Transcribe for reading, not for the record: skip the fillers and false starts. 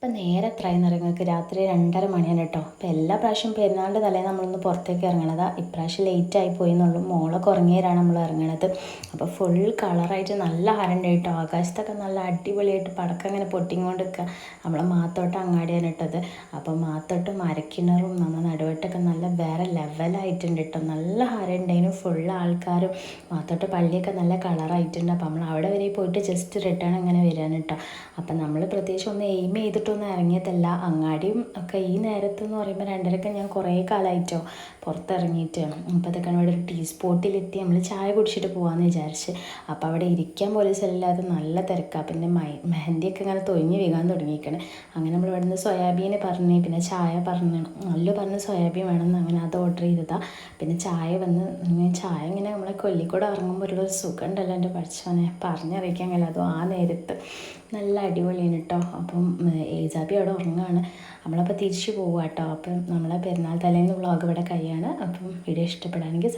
ഇപ്പം നേരെ എത്രയെന്ന് നിങ്ങൾക്ക് രാത്രി 2:30 മണിയാണ് കേട്ടോ. അപ്പോൾ എല്ലാ പ്രാവശ്യം പെരുന്നാളിൻ്റെ തലേന്ന് നമ്മളൊന്ന് പുറത്തേക്ക് ഇറങ്ങണതാണ്. ഇപ്രാവശ്യം ലേറ്റായി പോയി എന്നുള്ളൂ. മോളൊക്കെ ഉറങ്ങിയവരാണ് നമ്മൾ ഇറങ്ങണത്. അപ്പോൾ ഫുൾ കളറായിട്ട് നല്ല ഹരണ്ട് കേട്ടോ. ആകാശത്തൊക്കെ നല്ല അടിപൊളിയായിട്ട് പടക്കം ഇങ്ങനെ പൊട്ടിക്കൊണ്ട് നിൽക്കുക. നമ്മളെ മാത്തോട്ടം അങ്ങാടിയാണ് ഇട്ടത്. അപ്പോൾ മാത്തോട്ടും മരക്കിണറും നമ്മൾ നടുവട്ടൊക്കെ നല്ല വേറെ ലെവലായിട്ടുണ്ട് കേട്ടോ. നല്ല ഹരണ്ടതിന് ഫുൾ ആൾക്കാരും മാത്തോട്ട് പള്ളിയൊക്കെ നല്ല കളറായിട്ടുണ്ട്. അപ്പോൾ നമ്മൾ അവിടെ വരെ പോയിട്ട് ജസ്റ്റ് റിട്ടേൺ ഇങ്ങനെ വരികയാണ് കേട്ടോ. അപ്പം നമ്മൾ പ്രത്യേകിച്ച് ഒന്ന് എയിം ചെയ്തിട്ടൊന്നും ഇറങ്ങിയതല്ല. അങ്ങാടിയും ഒക്കെ ഈ നേരത്തെന്ന് പറയുമ്പോൾ 2:30 ഞാൻ കുറേ കാലമായിട്ടോ പുറത്തിറങ്ങിയിട്ട്. അപ്പോൾ അതൊക്കെ ഇവിടെ ഒരു ടീ സ്പോട്ടിലെത്തി നമ്മൾ ചായ കുടിച്ചിട്ട് പോകാമെന്ന് വിചാരിച്ച്. അപ്പോൾ അവിടെ ഇരിക്കാൻ പോലും സ്ഥലമില്ലാതെ നല്ല തിരക്കാണ്. പിന്നെ മെഹന്തിയൊക്കെ ഇങ്ങനെ തൊഴിഞ്ഞ് വീഴാൻ തുടങ്ങിയിരിക്കണം. അങ്ങനെ നമ്മൾ ഇവിടെ നിന്ന് സോയാബീന് പറഞ്ഞ്, പിന്നെ ചായ പറഞ്ഞു, നല്ല പറഞ്ഞ് സോയാബീൻ വേണമെന്ന്, അങ്ങനെ അത് ഓർഡർ ചെയ്തതാണ്. പിന്നെ ചായ വന്ന് ചായ ഇങ്ങനെ നമ്മളെ കൊല്ലിക്കൂടെ ഇറങ്ങുമ്പോൾ ഒരു സുഖം ഉണ്ടല്ലോ എൻ്റെ പഠിച്ചോനെ, പറഞ്ഞറിയിക്കാൻ കഴിയില്ല. അതും ആ നേരത്ത് നല്ല അടിപൊളിയാണ് കേട്ടോ. അപ്പം ഏജാബി അവിടെ ഉറങ്ങുകയാണ്. നമ്മളപ്പോൾ തിരിച്ചു പോവുക കേട്ടോ. അപ്പം നമ്മളെ പെരുന്നാൾ തലേന്ന് വ്ളോഗ് ഇവിടെ കഴിയാണ്. അപ്പം വീഡിയോ ഇഷ്ടപ്പെടാമെങ്കിൽ